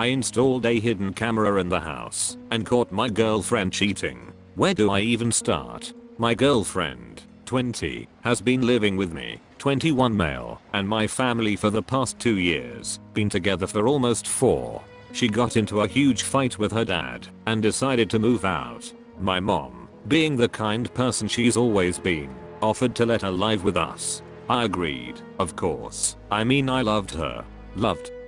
I installed a hidden camera in the house and caught my girlfriend cheating. Where do I even start? My girlfriend, 20, has been living with me, 21 male, and my family for the past 2 years, been together for almost 4. She got into a huge fight with her dad and decided to move out. My mom, being the kind person she's always been, offered to let her live with us. I agreed, of course. I mean, I loved her.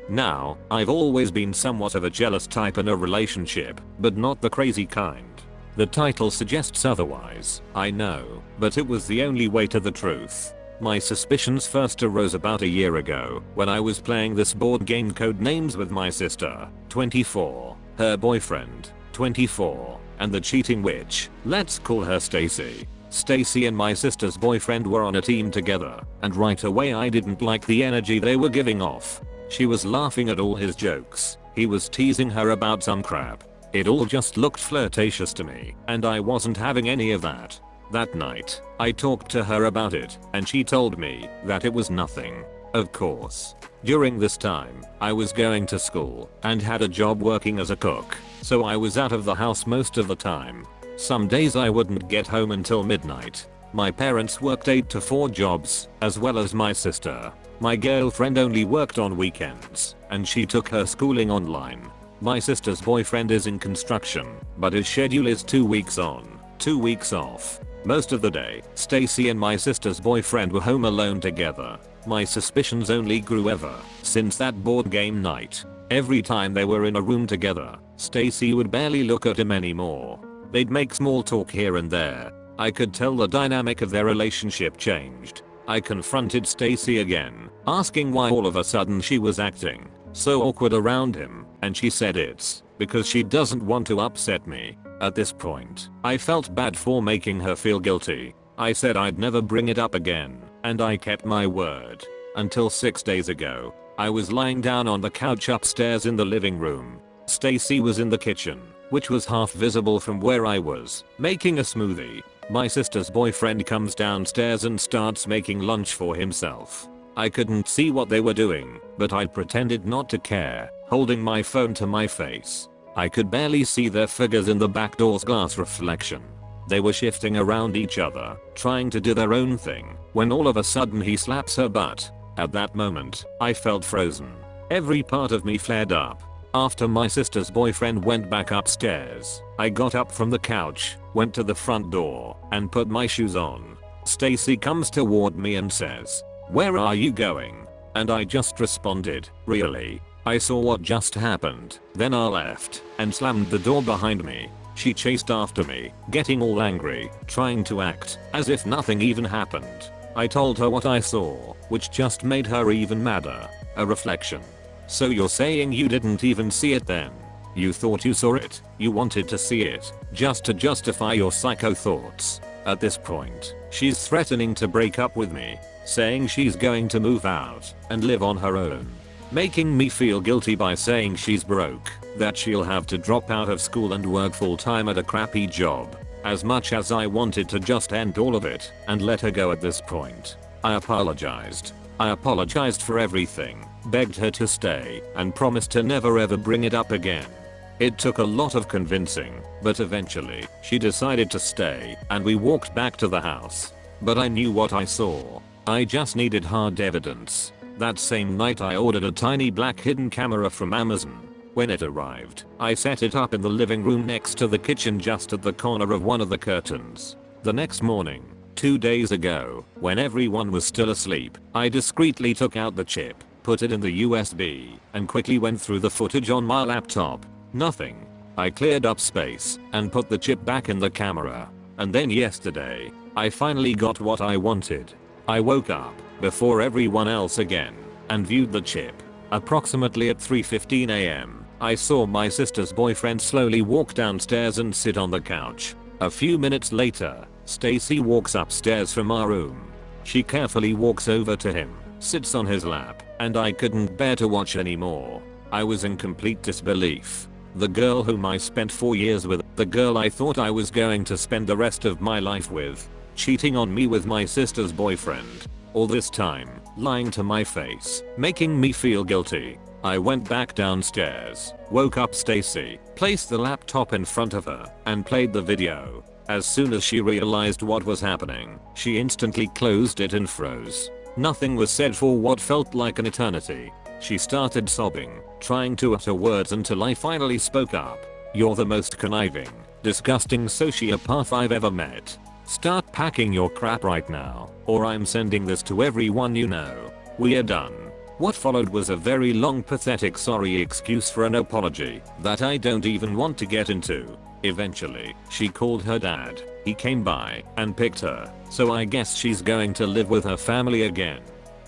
Now, I've always been somewhat of a jealous type in a relationship, but not the crazy kind. The title suggests otherwise, I know, but it was the only way to the truth. My suspicions first arose about a year ago when I was playing this board game Codenames with my sister, 24, her boyfriend, 24, and the cheating witch, let's call her Stacy. Stacy and my sister's boyfriend were on a team together, and right away I didn't like the energy they were giving off. She was laughing at all his jokes, he was teasing her about some crap. It all just looked flirtatious to me, and I wasn't having any of that. That night, I talked to her about it, and she told me that it was nothing. Of course. During this time, I was going to school and had a job working as a cook, so I was out of the house most of the time. Some days I wouldn't get home until midnight. My parents worked 8 to 4 jobs, as well as my sister. My girlfriend only worked on weekends, and she took her schooling online. My sister's boyfriend is in construction, but his schedule is 2 weeks on, 2 weeks off. Most of the day, Stacy and my sister's boyfriend were home alone together. My suspicions only grew ever since that board game night. Every time they were in a room together, Stacy would barely look at him anymore. They'd make small talk here and there. I could tell the dynamic of their relationship changed. I confronted Stacy again, asking why all of a sudden she was acting so awkward around him, and she said it's because she doesn't want to upset me. At this point, I felt bad for making her feel guilty. I said I'd never bring it up again, and I kept my word. Until 6 days ago, I was lying down on the couch upstairs in the living room. Stacy was in the kitchen, which was half visible from where I was, making a smoothie. My sister's boyfriend comes downstairs and starts making lunch for himself. I couldn't see what they were doing, but I pretended not to care, holding my phone to my face. I could barely see their figures in the back door's glass reflection. They were shifting around each other, trying to do their own thing, when all of a sudden he slaps her butt. At that moment, I felt frozen. Every part of me flared up. After my sister's boyfriend went back upstairs, I got up from the couch, went to the front door, and put my shoes on. Stacy comes toward me and says, "Where are you going?" And I just responded, "Really?" I saw what just happened, then I left, and slammed the door behind me. She chased after me, getting all angry, trying to act as if nothing even happened. I told her what I saw, which just made her even madder. A reflection. "So you're saying you didn't even see it then? You thought you saw it, you wanted to see it, just to justify your psycho thoughts." At this point, she's threatening to break up with me, saying she's going to move out and live on her own. Making me feel guilty by saying she's broke, that she'll have to drop out of school and work full time at a crappy job. As much as I wanted to just end all of it and let her go at this point, I apologized. I apologized for everything, begged her to stay, and promised to never ever bring it up again. It took a lot of convincing, but eventually, she decided to stay, and we walked back to the house. But I knew what I saw. I just needed hard evidence. That same night I ordered a tiny black hidden camera from Amazon. When it arrived, I set it up in the living room next to the kitchen just at the corner of one of the curtains. The next morning, 2 days ago, when everyone was still asleep, I discreetly took out the chip, put it in the USB, and quickly went through the footage on my laptop. Nothing. I cleared up space and put the chip back in the camera. And then yesterday, I finally got what I wanted. I woke up before everyone else again and viewed the chip. Approximately at 3:15 am, I saw my sister's boyfriend slowly walk downstairs and sit on the couch. A few minutes later, Stacy walks upstairs from our room. She carefully walks over to him, sits on his lap, and I couldn't bear to watch anymore. I was in complete disbelief. The girl whom I spent 4 years with, the girl I thought I was going to spend the rest of my life with, cheating on me with my sister's boyfriend. All this time, lying to my face, making me feel guilty. I went back downstairs, woke up Stacy, placed the laptop in front of her, and played the video. As soon as she realized what was happening, she instantly closed it and froze. Nothing was said for what felt like an eternity. She started sobbing, trying to utter words until I finally spoke up. "You're the most conniving, disgusting sociopath I've ever met. Start packing your crap right now, or I'm sending this to everyone you know. We're done." What followed was a very long pathetic sorry excuse for an apology that I don't even want to get into. Eventually, she called her dad. He came by and picked her, so I guess she's going to live with her family again.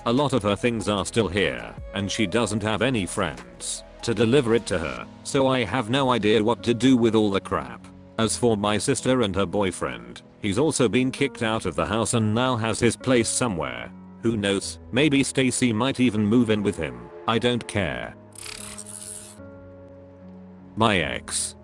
A lot of her things are still here, and she doesn't have any friends to deliver it to her, so I have no idea what to do with all the crap. As for my sister and her boyfriend, he's also been kicked out of the house and now has his place somewhere. Who knows, maybe Stacy might even move in with him. I don't care. My ex.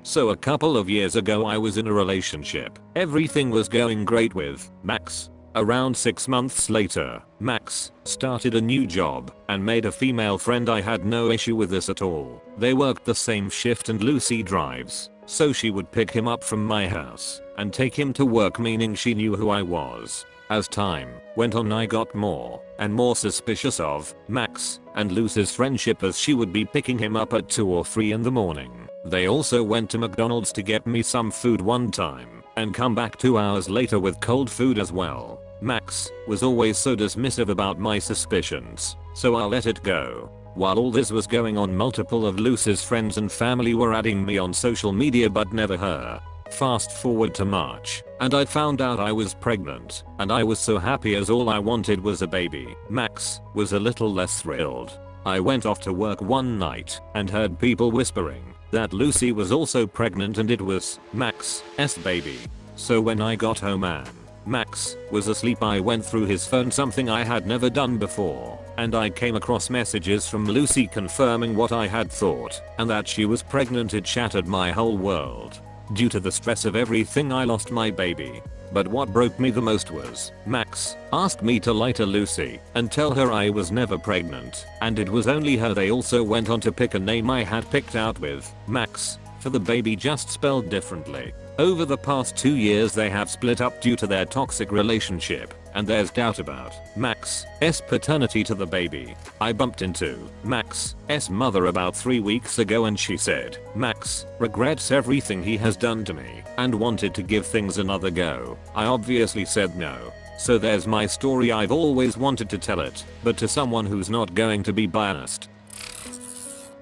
So a couple of years ago I was in a relationship. Everything was going great with Max. Around 6 months later, Max started a new job and made a female friend. I had no issue with this at all. They worked the same shift and Lucy drives, so she would pick him up from my house and take him to work, meaning she knew who I was. As time went on, I got more and more suspicious of Max and Lucy's friendship, as she would be picking him up at 2 or 3 in the morning. They also went to McDonald's to get me some food one time and come back 2 hours later with cold food as well. Max was always so dismissive about my suspicions, so I let it go. While all this was going on, multiple of Lucy's friends and family were adding me on social media, but never her. Fast forward to March, and I found out I was pregnant, and I was so happy as all I wanted was a baby. Max was a little less thrilled. I went off to work one night and heard people whispering that Lucy was also pregnant and it was Max's baby. So when I got home and Max was asleep, I went through his phone, something I had never done before, and I came across messages from Lucy confirming what I had thought, and that she was pregnant. It shattered my whole world. Due to the stress of everything, I lost my baby. But what broke me the most was Max asked me to lie to Lucy and tell her I was never pregnant, and it was only her. They also went on to pick a name I had picked out with Max for the baby, just spelled differently. Over the past 2 years they have split up due to their toxic relationship, and there's doubt about Max's paternity to the baby. I bumped into Max's mother about 3 weeks ago, and she said Max regrets everything he has done to me and wanted to give things another go. I obviously said no. So there's my story. I've always wanted to tell it, but to someone who's not going to be biased.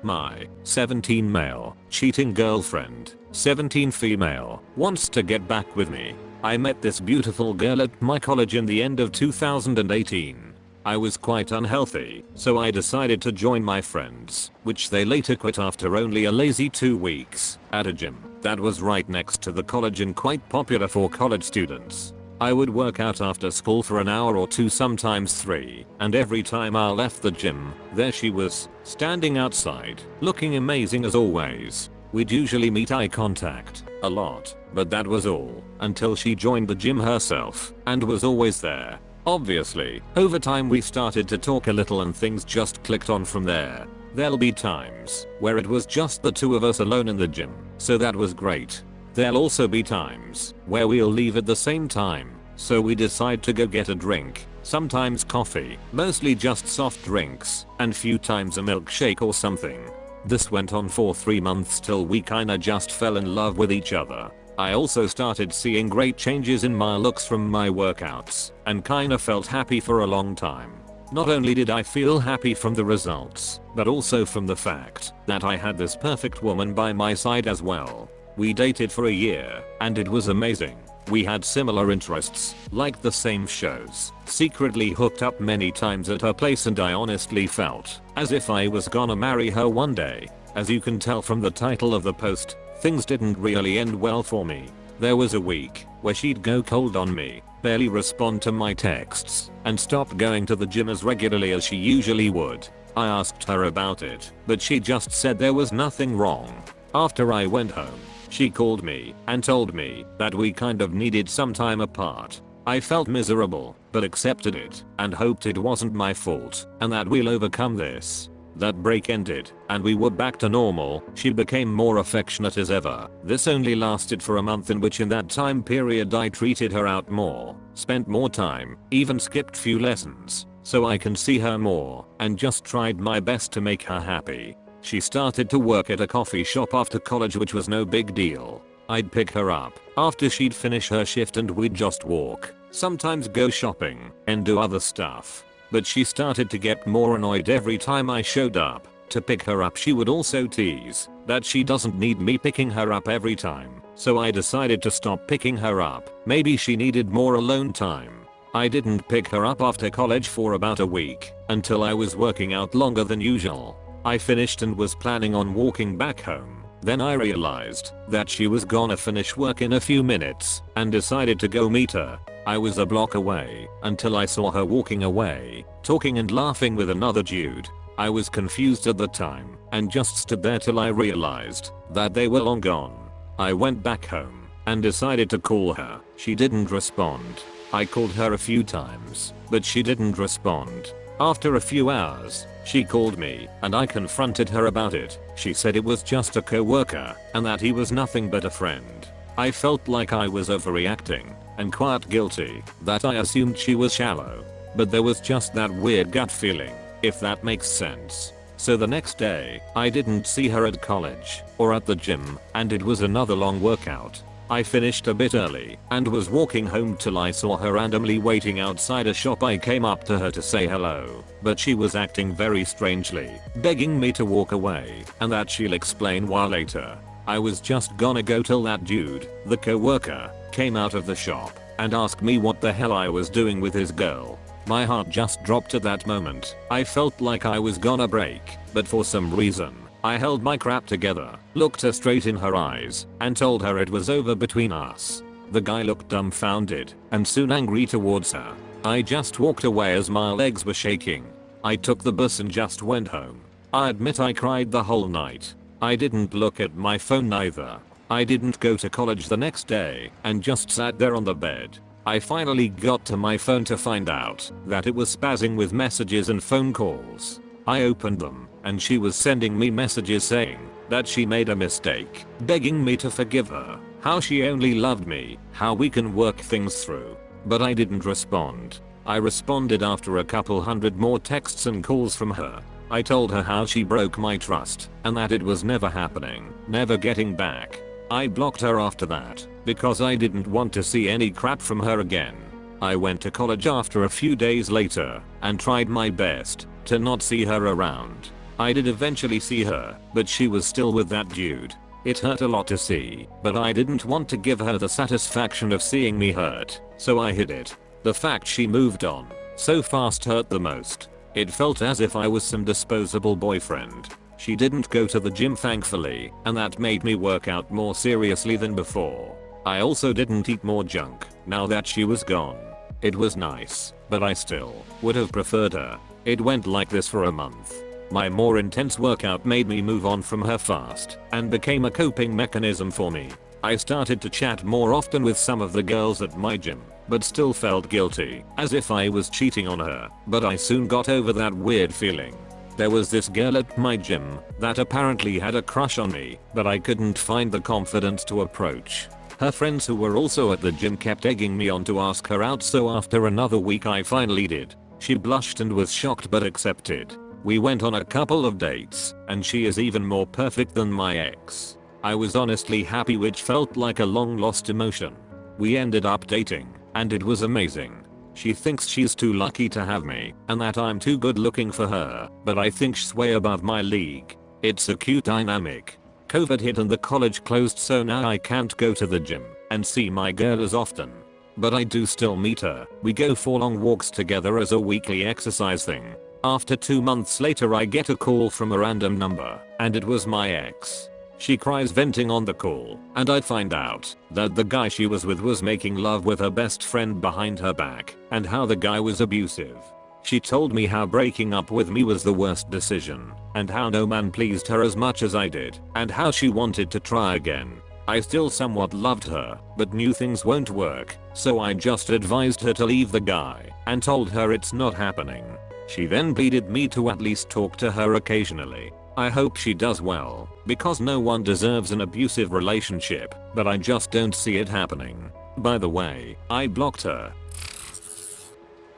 My 17 male cheating girlfriend, 17 female, wants to get back with me. I met this beautiful girl at my college in the end of 2018. I was quite unhealthy, so I decided to join my friends, which they later quit after only a lazy 2 weeks, at a gym that was right next to the college and quite popular for college students. I would work out after school for an hour or 2, sometimes 3, and every time I left the gym, there she was, standing outside, looking amazing as always. We'd usually meet eye contact a lot, but that was all until she joined the gym herself and was always there. Obviously, over time we started to talk a little and things just clicked on from there. There'll be times where it was just the two of us alone in the gym, so that was great. There'll also be times where we'll leave at the same time, so we decide to go get a drink, sometimes coffee, mostly just soft drinks, and few times a milkshake or something. This went on for 3 months till we kinda just fell in love with each other. I also started seeing great changes in my looks from my workouts, and kinda felt happy for a long time. Not only did I feel happy from the results, but also from the fact that I had this perfect woman by my side as well. We dated for a year, and it was amazing. We had similar interests, liked the same shows, secretly hooked up many times at her place, and I honestly felt as if I was gonna marry her one day. As you can tell from the title of the post, things didn't really end well for me. There was a week where she'd go cold on me, barely respond to my texts, and stopped going to the gym as regularly as she usually would. I asked her about it, but she just said there was nothing wrong. After I went home, she called me and told me that we kind of needed some time apart. I felt miserable, but accepted it and hoped it wasn't my fault and that we'll overcome this. That break ended, and we were back to normal. She became more affectionate as ever. This only lasted for a month, in which in that time period I treated her out more, spent more time, even skipped few lessons, so I can see her more, and just tried my best to make her happy. She started to work at a coffee shop after college, which was no big deal. I'd pick her up after she'd finish her shift and we'd just walk, sometimes go shopping, and do other stuff. But she started to get more annoyed every time I showed up to pick her up. She would also tease that she doesn't need me picking her up every time, so I decided to stop picking her up. Maybe she needed more alone time. I didn't pick her up after college for about a week, until I was working out longer than usual. I finished and was planning on walking back home. Then I realized that she was gonna finish work in a few minutes and decided to go meet her. I was a block away until I saw her walking away, talking and laughing with another dude. I was confused at the time and just stood there till I realized that they were long gone. I went back home and decided to call her. She didn't respond. I called her a few times, but she didn't respond. After a few hours, she called me and I confronted her about it. She said it was just a coworker and that he was nothing but a friend. I felt like I was overreacting and quite guilty that I assumed she was shallow. But there was just that weird gut feeling, if that makes sense. So the next day, I didn't see her at college or at the gym, and it was another long workout. I finished a bit early and was walking home till I saw her randomly waiting outside a shop. I came up to her to say hello, but she was acting very strangely, begging me to walk away and that she'll explain why later. I was just gonna go till that dude, the coworker, came out of the shop and asked me what the hell I was doing with his girl. My heart just dropped at that moment. I felt like I was gonna break, but for some reason, I held my crap together, looked her straight in her eyes, and told her it was over between us. The guy looked dumbfounded and soon angry towards her. I just walked away as my legs were shaking. I took the bus and just went home. I admit I cried the whole night. I didn't look at my phone neither. I didn't go to college the next day and just sat there on the bed. I finally got to my phone to find out that it was spazzing with messages and phone calls. I opened them and she was sending me messages saying that she made a mistake, begging me to forgive her, how she only loved me, how we can work things through. But I didn't respond. I responded after a couple hundred more texts and calls from her. I told her how she broke my trust and that it was never happening, never getting back. I blocked her after that because I didn't want to see any crap from her again. I went to college after a few days later and tried my best to not see her around. I did eventually see her, but she was still with that dude. It hurt a lot to see, but I didn't want to give her the satisfaction of seeing me hurt, so I hid it. The fact she moved on so fast hurt the most. It felt as if I was some disposable boyfriend. She didn't go to the gym thankfully, and that made me work out more seriously than before. I also didn't eat more junk now that she was gone. It was nice, but I still would have preferred her. It went like this for a month. My more intense workout made me move on from her fast and became a coping mechanism for me. I started to chat more often with some of the girls at my gym, but still felt guilty, as if I was cheating on her. But I soon got over that weird feeling. There was this girl at my gym that apparently had a crush on me, but I couldn't find the confidence to approach. Her friends who were also at the gym kept egging me on to ask her out, so after another week I finally did. She blushed and was shocked but accepted. We went on a couple of dates, and she is even more perfect than my ex. I was honestly happy, which felt like a long lost emotion. We ended up dating, and it was amazing. She thinks she's too lucky to have me, and that I'm too good looking for her, but I think she's way above my league. It's a cute dynamic. COVID hit and the college closed, so now I can't go to the gym and see my girl as often. But I do still meet her. We go for long walks together as a weekly exercise thing. After 2 months later I get a call from a random number, and it was my ex. She cries venting on the call, and I find out that the guy she was with was making love with her best friend behind her back, and how the guy was abusive. She told me how breaking up with me was the worst decision, and how no man pleased her as much as I did, and how she wanted to try again. I still somewhat loved her, but knew things won't work, so I just advised her to leave the guy, and told her it's not happening. She then pleaded me to at least talk to her occasionally. I hope she does well, because no one deserves an abusive relationship, but I just don't see it happening. By the way, I blocked her.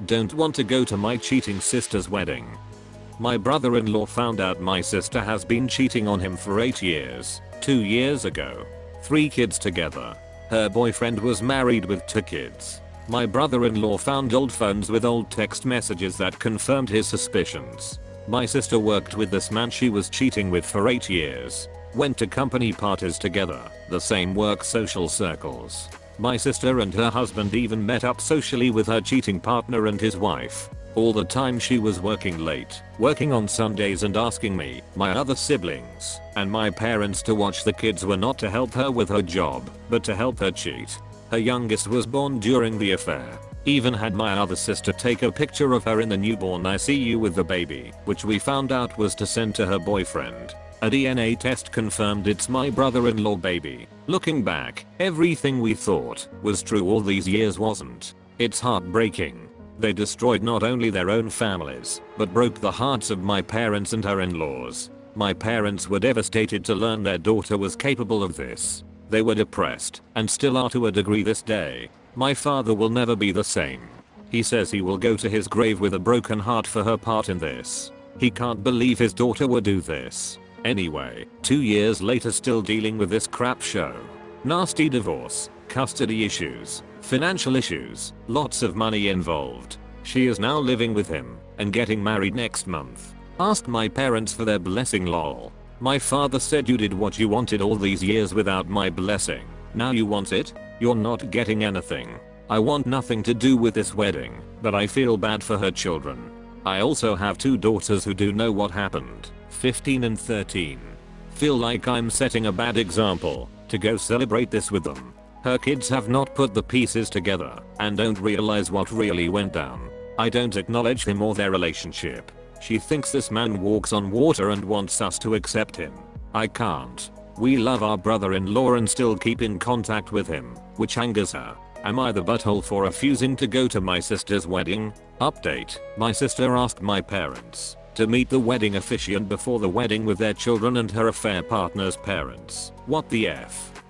Don't want to go to my cheating sister's wedding. My brother-in-law found out my sister has been cheating on him for 8 years. 2 years ago. 3 kids together. Her boyfriend was married with 2 kids. My brother-in-law found old phones with old text messages that confirmed his suspicions. My sister worked with this man she was cheating with for 8 years. Went to company parties together, the same work social circles. My sister and her husband even met up socially with her cheating partner and his wife. All the time she was working late, working on Sundays and asking me, my other siblings, and my parents to watch the kids were not to help her with her job, but to help her cheat. Her youngest was born during the affair. Even had my other sister take a picture of her in the newborn ICU with the baby, which we found out was to send to her boyfriend. A DNA test confirmed it's my brother-in-law baby. Looking back, everything we thought was true all these years wasn't. It's heartbreaking. They destroyed not only their own families, but broke the hearts of my parents and her in-laws. My parents were devastated to learn their daughter was capable of this. They were depressed, and still are to a degree this day. My father will never be the same. He says he will go to his grave with a broken heart for her part in this. He can't believe his daughter would do this. Anyway, 2 years later still dealing with this crap show. Nasty divorce, custody issues, financial issues, lots of money involved. She is now living with him, and getting married next month. Asked my parents for their blessing lol. My father said you did what you wanted all these years without my blessing. Now you want it? You're not getting anything. I want nothing to do with this wedding, but I feel bad for her children. I also have 2 daughters who do know what happened, 15 and 13. Feel like I'm setting a bad example to go celebrate this with them. Her kids have not put the pieces together and don't realize what really went down. I don't acknowledge him or their relationship. She thinks this man walks on water and wants us to accept him. I can't. We love our brother-in-law and still keep in contact with him, which angers her. Am I the butthole for refusing to go to my sister's wedding? Update. My sister asked my parents to meet the wedding officiant before the wedding with their children and her affair partner's parents. What the F?